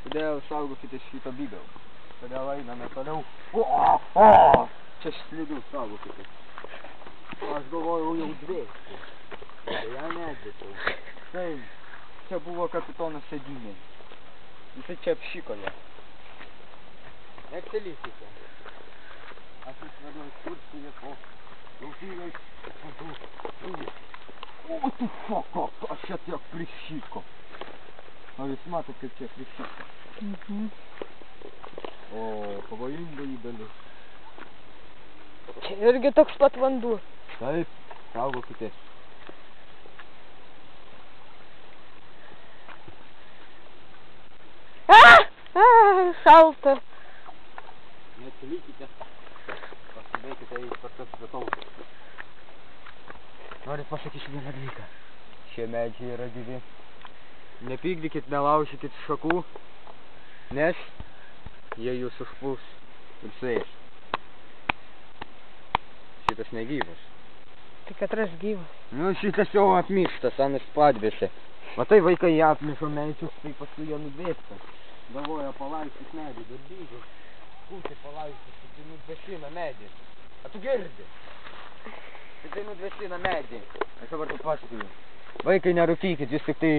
Todėl saugokitės šito bibiau. Todėl einame toliau. Čia slidų saugokitės. Aš galvojau jau dvėsti. Ja nedėsiu. Štai, čia buvo kapitono sėdynė. Jisai čia apšikoje. Neatsilykite. Aš išvedu ekskursiją po Laukynės atvažiuoju. O tu foko, aš čia tiek prišyko. Ar jūs matot, kaip čia prišyko? O, pavojingai dalis. Čia irgi toks pat vanduo. Taip, saugokitės. Šalta. Neatsilykite. Pasidėkite į spartas vietovės. Norit pasakysiu vieną dalyką. Šie medžiai yra gyvi. Nepykdykit, nelaužykit šakų, nes jie jūs užpuls ir suės. Šitas negyvas. Tik atras gyvas. Nu, šitas jau apmyštas, anas padvėse. Matai, vaikai apmišo medžius, tai paskui jie nudvėsta. Galvoja palaistis medį, bet dygo. Kūti palaistis, tai nudvėsina medį. A tu girdi? Tai nudvėsina medį. Aš dabar taip pasakoju. Vaikai, nerūkykit, jūs tik tai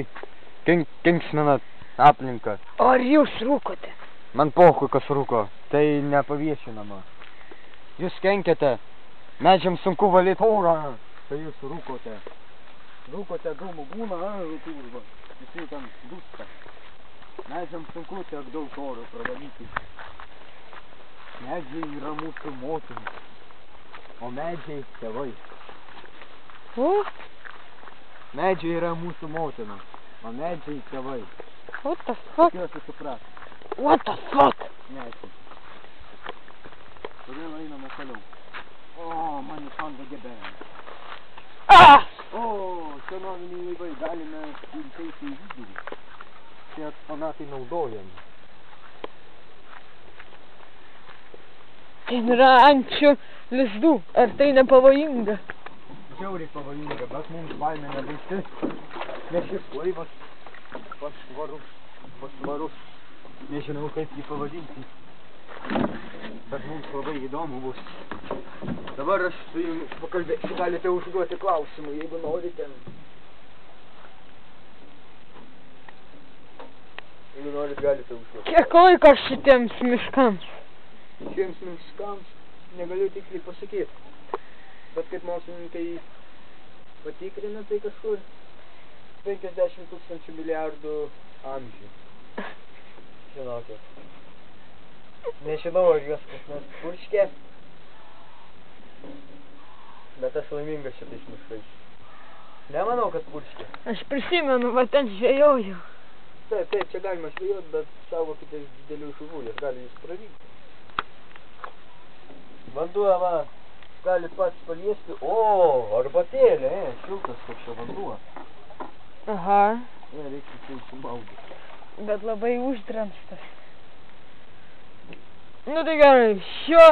kenksminat aplinką. O ar jūs rūkote? Man pohui, kas rūko. Tai nepaviešinama. Jūs kenkiate. Medžiams sunku valyti orą. Tai jūs rūkote. Rūkote dūmų būna, kurva. Visi ten dūsta. Medžiams sunku tiek daug oro pravalyti. Medžiai yra mūsų motinos. O medžiai tėvai. O? Medžiai yra mūsų motinos. O medžiai tėvai. What the fuck? Tikiuosi supras. What the fuck? Neaišku. Todėl einame toliau. O, man įsanda gebėjimą. O, senoviniai laivai galime įteikti į vidurį. Šie eksponatai naudojami. Ten yra ančių lizdų. Ar tai nepavojinga? Žiauriai pavojinga, bet mums baimė nebaisi. Nes šis laivas pasvarus. Nežinau, kaip jį pavadinti. Bet mums labai įdomu bus. Dabar aš su jumis pakalbėsiu. Galite užduoti klausimų, jeigu norite. Jeigu norit, galite užduoti. Kiek laiko šitiems miškams? Šiems miškams negaliu tiksliai pasakyti. Bet kaip mokslininkai patikrina, tai kažkur 50 000 milijardų amžių. Žinokit. Nežinau, ar juos kas nors purškė. Bet aš laimingas šitais miškais. Nemanau, kad purškė. Aš prisimenu, va ten žvejoju. Taip, čia galima žvejot, bet saugokitės didelių žuvų, jis gali jūs praryti. Vanduo, va, gali pats paliesti. O, arbatėlė, šiltas toks čia vanduo. Aha. Ne, reikia čia įsimaudyti. Bet labai uždremstas. Nu tai gerai, šio